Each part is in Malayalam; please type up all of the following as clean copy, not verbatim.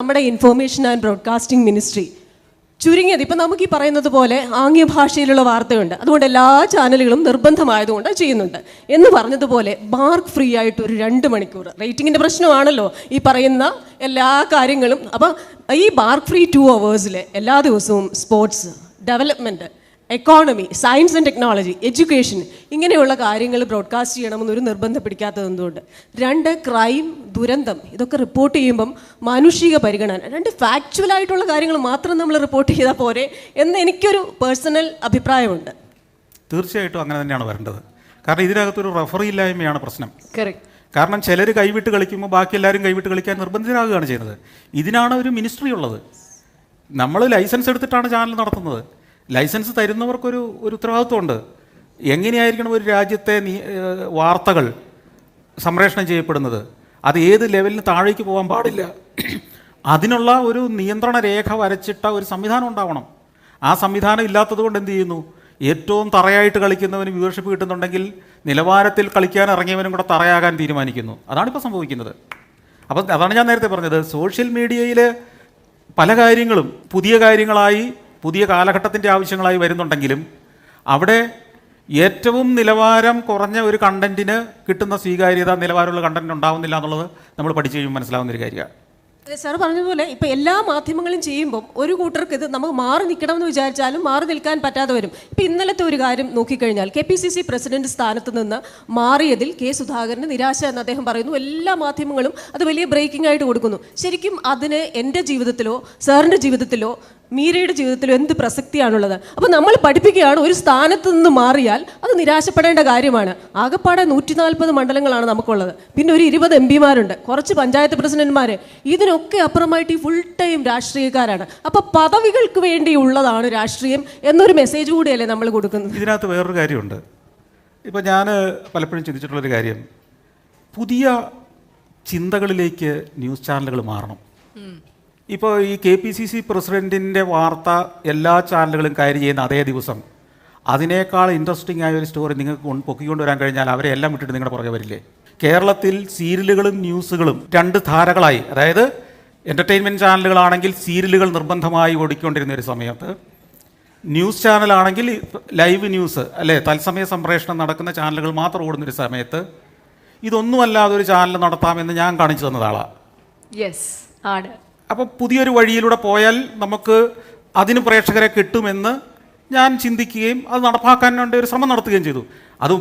നമ്മുടെ ഇൻഫോർമേഷൻ ആൻഡ് ബ്രോഡ്കാസ്റ്റിംഗ് മിനിസ്ട്രി ചുരുങ്ങിയത് ഇപ്പം നമുക്ക് ഈ പറയുന്നത് പോലെ ആംഗ്യ ഭാഷയിലുള്ള വാർത്തയുണ്ട്, അതുകൊണ്ട് എല്ലാ ചാനലുകളും നിർബന്ധമായതുകൊണ്ട് ചെയ്യുന്നുണ്ട് എന്ന് പറഞ്ഞതുപോലെ മാർക്ക് ഫ്രീ ആയിട്ട് ഒരു 2 മണിക്കൂർ റേറ്റിങ്ങിൻ്റെ പ്രശ്നമാണല്ലോ ഈ പറയുന്ന എല്ലാ കാര്യങ്ങളും. അപ്പം ഈ മാർക്ക് ഫ്രീ 2 hours എല്ലാ ദിവസവും sports, development, economy, science and technology, education ഇങ്ങനെയുള്ള കാര്യങ്ങൾ ബ്രോഡ്കാസ്റ്റ് ചെയ്യണമെന്നൊരു നിർബന്ധം പിടിക്കാത്തത് എന്തുകൊണ്ട്? 2 ക്രൈം, ദുരന്തം ഇതൊക്കെ റിപ്പോർട്ട് ചെയ്യുമ്പം മാനുഷിക പരിഗണന, 2 ഫാക്ച്വലായിട്ടുള്ള കാര്യങ്ങൾ മാത്രം നമ്മൾ റിപ്പോർട്ട് ചെയ്താൽ പോരെ എന്ന് എനിക്കൊരു പേഴ്സണൽ അഭിപ്രായമുണ്ട്. തീർച്ചയായിട്ടും അങ്ങനെ തന്നെയാണ് വരേണ്ടത്. കാരണം ഇതിനകത്തൊരു റഫറി ഇല്ലായ്മയാണ് പ്രശ്നം. കറക്റ്റ്. കാരണം ചിലർ കൈവിട്ട് കളിക്കുമ്പോൾ ബാക്കി എല്ലാവരും കൈവിട്ട് കളിക്കാൻ നിർബന്ധിതരാകുകയാണ് ചെയ്യുന്നത്. ഇതിനാണ് ഒരു മിനിസ്ട്രി ഉള്ളത്. നമ്മൾ ലൈസൻസ് എടുത്തിട്ടാണ് ചാനൽ നടത്തുന്നത്. ലൈസൻസ് തരുന്നവർക്കൊരു ഉത്തരവാദിത്വമുണ്ട്. എങ്ങനെയായിരിക്കണം ഒരു രാജ്യത്തെ വാർത്തകൾ സംപ്രേഷണം ചെയ്യപ്പെടുന്നത്, അത് ഏത് ലെവലിന് താഴേക്ക് പോകാൻ പാടില്ല, അതിനുള്ള ഒരു നിയന്ത്രണ രേഖ വരച്ചിട്ട ഒരു സംവിധാനം ഉണ്ടാവണം. ആ സംവിധാനം ഇല്ലാത്തത് കൊണ്ട് എന്ത് ചെയ്യുന്നു? ഏറ്റവും തറയായിട്ട് കളിക്കുന്നവന് വ്യൂവർഷിപ്പ് കിട്ടുന്നുണ്ടെങ്കിൽ നിലവാരത്തിൽ കളിക്കാൻ ഇറങ്ങിയവനും കൂടെ തറയാകാൻ തീരുമാനിക്കുന്നു. അതാണിപ്പോൾ സംഭവിക്കുന്നത്. അപ്പം അതാണ് ഞാൻ നേരത്തെ പറഞ്ഞത്, സോഷ്യൽ മീഡിയയിൽ പല കാര്യങ്ങളും പുതിയ കാര്യങ്ങളായി പുതിയ കാലഘട്ടത്തിൻ്റെ ആവശ്യങ്ങളായി വരുന്നുണ്ടെങ്കിലും അവിടെ ഏറ്റവും നിലവാരം കുറഞ്ഞ ഒരു കണ്ടൻറ്റിന് കിട്ടുന്ന സ്വീകാര്യത നിലവാരമുള്ള കണ്ടൻറ്റ് ഉണ്ടാവുന്നില്ല എന്നുള്ളത് നമ്മൾ പഠിച്ചു കഴിയുമ്പോൾ മനസ്സിലാവുന്നൊരു കാര്യമാണ്. സാർ പറഞ്ഞതുപോലെ ഇപ്പം എല്ലാ മാധ്യമങ്ങളും ചെയ്യുമ്പം ഒരു കൂട്ടർക്ക് ഇത് നമുക്ക് മാറി നിൽക്കണമെന്ന് വിചാരിച്ചാലും മാറി നിൽക്കാൻ പറ്റാതെ വരും. ഇപ്പം ഇന്നലത്തെ ഒരു കാര്യം നോക്കിക്കഴിഞ്ഞാൽ KPCC പ്രസിഡന്റ് സ്ഥാനത്ത് നിന്ന് മാറിയതിൽ K. സുധാകരന് നിരാശ എന്ന് അദ്ദേഹം പറയുന്നു. എല്ലാ മാധ്യമങ്ങളും അത് വലിയ ബ്രേക്കിംഗ് ആയിട്ട് കൊടുക്കുന്നു. ശരിക്കും അതിന് എൻ്റെ ജീവിതത്തിലോ സാറിൻ്റെ ജീവിതത്തിലോ മീരയുടെ ജീവിതത്തിലും എന്ത് പ്രസക്തിയാണുള്ളത്? അപ്പോൾ നമ്മൾ പഠിപ്പിക്കുകയാണ്, ഒരു സ്ഥാനത്ത് നിന്ന് മാറിയാൽ അത് നിരാശപ്പെടേണ്ട കാര്യമാണ്. ആകെപ്പാടെ 140 മണ്ഡലങ്ങളാണ് നമുക്കുള്ളത്, പിന്നെ ഒരു 20 MP-മാരുണ്ട്, കുറച്ച് പഞ്ചായത്ത് പ്രസിഡന്റ്മാർ, ഇതിനൊക്കെ അപ്പുറമായിട്ട് ഈ ഫുൾ ടൈം രാഷ്ട്രീയക്കാരാണ്. അപ്പോൾ പദവികൾക്ക് വേണ്ടിയുള്ളതാണ് രാഷ്ട്രീയം എന്നൊരു മെസ്സേജ് കൂടിയല്ലേ നമ്മൾ കൊടുക്കുന്നത്? ഇതിനകത്ത് വേറൊരു കാര്യമുണ്ട്. ഇപ്പോൾ ഞാൻ പലപ്പോഴും ചിന്തിച്ചിട്ടുള്ളൊരു കാര്യം, പുതിയ ചിന്തകളിലേക്ക് ന്യൂസ് ചാനലുകൾ മാറണം. ഇപ്പോൾ ഈ KPCC പ്രസിഡൻറ്റിൻ്റെ വാർത്ത എല്ലാ ചാനലുകളും കയറി ചെയ്യുന്ന അതേ ദിവസം അതിനേക്കാൾ ഇൻട്രസ്റ്റിംഗ് ആയ ഒരു സ്റ്റോറി നിങ്ങൾക്ക് പൊക്കിക്കൊണ്ടുവരാൻ കഴിഞ്ഞാൽ അവരെ എല്ലാം വിട്ടിട്ട് നിങ്ങളുടെ പുറകെ വരില്ലേ? കേരളത്തിൽ സീരിയലുകളും ന്യൂസുകളും 2 ധാരകളായി, അതായത് എൻ്റർടൈൻമെൻറ്റ് ചാനലുകളാണെങ്കിൽ സീരിയലുകൾ നിർബന്ധമായി ഓടിക്കൊണ്ടിരുന്ന ഒരു സമയത്ത്, ന്യൂസ് ചാനലാണെങ്കിൽ ലൈവ് ന്യൂസ് അല്ലേ തത്സമയ സംപ്രേഷണം നടക്കുന്ന ചാനലുകൾ മാത്രം ഓടുന്നൊരു സമയത്ത് ഇതൊന്നുമല്ലാതെ ഒരു ചാനൽ നടത്താമെന്ന് ഞാൻ കാണിച്ചു തന്നതാളാണ്. യെസ് ആണ്. അപ്പോൾ പുതിയൊരു വഴിയിലൂടെ പോയാൽ നമുക്ക് അതിന് പ്രേക്ഷകരെ കിട്ടുമെന്ന് ഞാൻ ചിന്തിക്കുകയും അത് നടപ്പാക്കാൻ വേണ്ടി ഒരു ശ്രമം നടത്തുകയും ചെയ്തു. അതും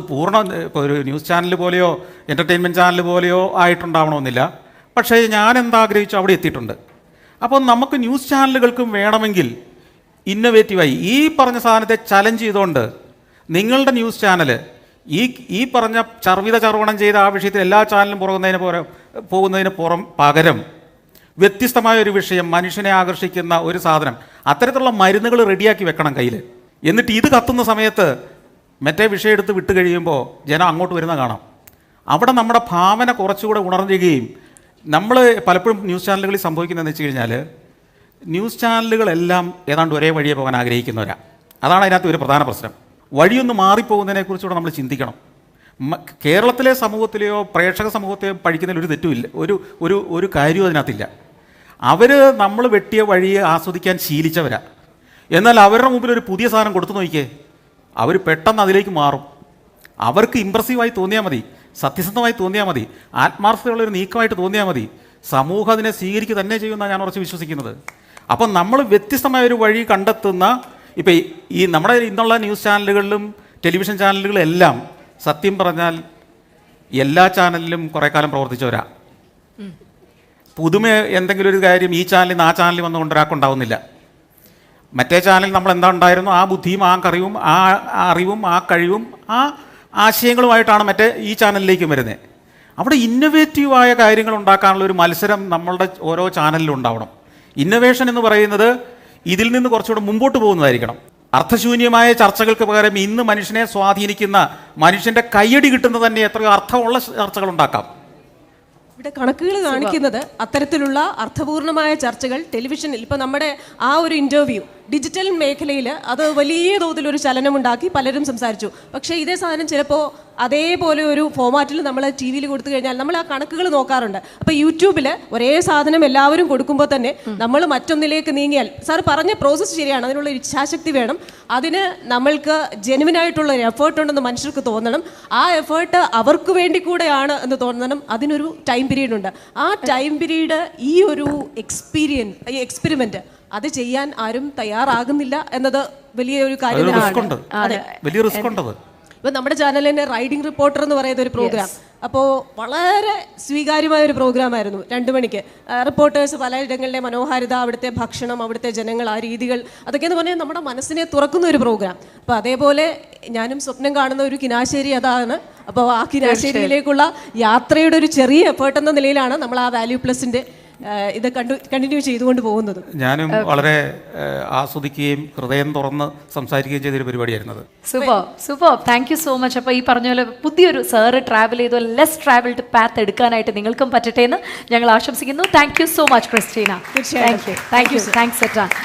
ഇപ്പോൾ ഒരു ന്യൂസ് ചാനൽ പോലെയോ എൻ്റർടൈൻമെൻറ്റ് ചാനൽ പോലെയോ ആയിട്ടുണ്ടാവണമെന്നില്ല. പക്ഷേ ഞാൻ എന്താഗ്രഹിച്ചു അവിടെ എത്തിയിട്ടുണ്ട്. അപ്പോൾ നമുക്ക് ന്യൂസ് ചാനലുകൾക്കും വേണമെങ്കിൽ ഇന്നൊവേറ്റീവായി ഈ പറഞ്ഞ സാധനത്തെ ചലഞ്ച് ചെയ്തുകൊണ്ട് നിങ്ങളുടെ ന്യൂസ് ചാനൽ ഈ പറഞ്ഞ ചർവണം ചെയ്ത ആ വിഷയത്തിൽ എല്ലാ ചാനലും പോകുന്നതിന് പകരം വ്യത്യസ്തമായ ഒരു വിഷയം, മനുഷ്യനെ ആകർഷിക്കുന്ന ഒരു സാധനം, അത്തരത്തിലുള്ള മരുന്നുകൾ റെഡിയാക്കി വെക്കണം കയ്യിൽ. എന്നിട്ട് ഇത് കത്തുന്ന സമയത്ത് മറ്റേ വിഷയം എടുത്ത് വിട്ട് കഴിയുമ്പോൾ ജനം അങ്ങോട്ട് വരുന്ന കാണാം. അവിടെ നമ്മുടെ ഭാവന കുറച്ചുകൂടെ ഉണർന്നുകയും നമ്മൾ പലപ്പോഴും ന്യൂസ് ചാനലുകളിൽ സംഭവിക്കുന്നതെന്ന് വെച്ച് കഴിഞ്ഞാൽ ന്യൂസ് ചാനലുകളെല്ലാം ഏതാണ്ട് ഒരേ വഴിയെ പോകാൻ ആഗ്രഹിക്കുന്നവരാണ്. അതാണ് അതിനകത്ത് ഒരു പ്രധാന പ്രശ്നം. വഴിയൊന്ന് മാറിപ്പോകുന്നതിനെക്കുറിച്ചുകൂടെ നമ്മൾ ചിന്തിക്കണം. കേരളത്തിലെ സമൂഹത്തിലെയോ പ്രേക്ഷക സമൂഹത്തെയോ പഠിക്കുന്നതിൽ ഒരു തെറ്റുമില്ല, ഒരു കാര്യവും അതിനകത്തില്ല. അവർ നമ്മൾ വെട്ടിയ വഴിയെ ആസ്വദിക്കാൻ ശീലിച്ചവരാ. എന്നാൽ അവരുടെ മുമ്പിൽ ഒരു പുതിയ സാധനം കൊടുത്തു നോക്കിയേ, അവർ പെട്ടെന്ന് അതിലേക്ക് മാറും. അവർക്ക് ഇമ്പ്രസീവായി തോന്നിയാൽ മതി, സത്യസന്ധമായി തോന്നിയാൽ മതി, ആത്മാർത്ഥതയുള്ളൊരു നീക്കമായിട്ട് തോന്നിയാൽ മതി, സമൂഹം അതിനെ സ്വീകരിക്കുക തന്നെ ചെയ്യുമെന്നാണ് ഞാൻ ഉറച്ച് വിശ്വസിക്കുന്നത്. അപ്പം നമ്മൾ വ്യത്യസ്തമായ ഒരു വഴി കണ്ടെത്തുന്ന ഇപ്പം ഈ നമ്മുടെ ഇന്നുള്ള ന്യൂസ് ചാനലുകളിലും ടെലിവിഷൻ ചാനലുകളും എല്ലാം സത്യം പറഞ്ഞാൽ എല്ലാ ചാനലിലും കുറേ കാലം പ്രവർത്തിച്ചവരാ. പുതുമ എന്തെങ്കിലും ഒരു കാര്യം ഈ ചാനലിൽ നിന്ന് ആ ചാനലിൽ വന്നുകൊണ്ട് ഒരാൾക്കുണ്ടാവുന്നില്ല. മറ്റേ ചാനലിൽ നമ്മൾ എന്താ ഉണ്ടായിരുന്നു ആ ബുദ്ധിയും ആ അറിവും ആ കഴിവും ആ ആശയങ്ങളുമായിട്ടാണ് ഈ ചാനലിലേക്കും വരുന്നത്. അവിടെ ഇന്നൊവേറ്റീവായ കാര്യങ്ങൾ ഉണ്ടാക്കാനുള്ള ഒരു മത്സരം നമ്മളുടെ ഓരോ ചാനലിലും ഉണ്ടാവണം. ഇന്നൊവേഷൻ എന്ന് പറയുന്നത് ഇതിൽ നിന്ന് കുറച്ചുകൂടെ മുമ്പോട്ട് പോകുന്നതായിരിക്കണം. അർത്ഥശൂന്യമായ ചർച്ചകൾക്ക് പകരം ഇന്ന് മനുഷ്യനെ സ്വാധീനിക്കുന്ന, മനുഷ്യൻ്റെ കയ്യടി കിട്ടുന്ന തന്നെ എത്രയോ അർത്ഥമുള്ള ചർച്ചകൾ ഉണ്ടാക്കാം. ഇവിടെ കണക്കുകൾ കാണിക്കുന്നത് അത്തരത്തിലുള്ള അർത്ഥപൂർണമായ ചർച്ചകൾ ടെലിവിഷനിൽ, ഇപ്പോൾ നമ്മുടെ ആ ഒരു ഇൻ്റർവ്യൂ ഡിജിറ്റൽ മേഖലയിൽ അത് വലിയ തോതിലൊരു ചലനമുണ്ടാക്കി പലരും സംസാരിച്ചു. പക്ഷേ ഇതേ സാധനം ചിലപ്പോൾ അതേപോലെ ഒരു ഫോമാറ്റിൽ നമ്മൾ ടി വിയിൽ കൊടുത്തു കഴിഞ്ഞാൽ നമ്മൾ ആ കണക്കുകൾ നോക്കാറുണ്ട്. അപ്പോൾ യൂട്യൂബിൽ ഒരേ സാധനം എല്ലാവരും കൊടുക്കുമ്പോൾ തന്നെ നമ്മൾ മറ്റൊന്നിലേക്ക് നീങ്ങിയാൽ, സാർ പറഞ്ഞ പ്രോസസ്സ് ശരിയാണ്, അതിനുള്ള ഇച്ഛാശക്തി വേണം. അതിന് നമ്മൾക്ക് ജെനുവിനായിട്ടുള്ള ഒരു എഫേർട്ട് ഉണ്ടെന്ന് മനുഷ്യർക്ക് തോന്നണം. ആ എഫേർട്ട് അവർക്ക് വേണ്ടി കൂടെയാണ് എന്ന് തോന്നണം. അതിനൊരു ടൈം പീരീഡ് ഉണ്ട്. ആ ടൈം പീരീഡ് ഈ ഒരു എക്സ്പെരിമെന്റ് അത് ചെയ്യാൻ ആരും തയ്യാറാകുന്നില്ല എന്നത് വലിയ ഒരു കാര്യമാണ്. വലിയ റിസ്ക് ഉണ്ട്. ഇപ്പൊ നമ്മുടെ ചാനലിൽ തന്നെ റൈഡിംഗ് റിപ്പോർട്ടർ എന്ന് പറയുന്ന ഒരു പ്രോഗ്രാം, അപ്പോൾ വളരെ സ്വീകാര്യമായ ഒരു പ്രോഗ്രാം ആയിരുന്നു. 2 മണിക്ക് റിപ്പോർട്ടേഴ്സ് പലയിടങ്ങളിലെ മനോഹാരിത, അവിടുത്തെ ഭക്ഷണം, അവിടുത്തെ ജനങ്ങൾ, ആ രീതികൾ, അതൊക്കെയെന്ന് പറഞ്ഞാൽ നമ്മുടെ മനസ്സിനെ തുറക്കുന്ന ഒരു പ്രോഗ്രാം. അപ്പോൾ അതേപോലെ ഞാനും സ്വപ്നം കാണുന്ന ഒരു കിനാശ്ശേരി അതാണ്. അപ്പോൾ ആ കിനാശ്ശേരിയിലേക്കുള്ള യാത്രയുടെ ഒരു ചെറിയ എഫേർട്ട് എന്ന നിലയിലാണ് നമ്മൾ ആ വാല്യൂ പ്ലസിന്റെ ഇത് കണ്ടിന്യൂ ചെയ്തുകൊണ്ട് പോകുന്നത്. ഞാനും വളരെ ആസ്വദിക്കുകയും ഹൃദയം തുറന്ന് സംസാരിക്കുകയും ചെയ്തൊരു പരിപാടിയായിരുന്നത്. Super thank you so much. അപ്പോൾ ഈ പറഞ്ഞ പോലെ പുതിയൊരു സാറ് ട്രാവൽ ചെയ്തോ ലെസ് ട്രാവൽഡ് പാത്ത് എടുക്കാനായിട്ട് നിങ്ങൾക്കും പറ്റട്ടെ എന്ന് ഞങ്ങൾ ആശംസിക്കുന്നു. Thank you so much Christina. തീർച്ചയായും. Thank you. താങ്ക്സ് എറ്റാ.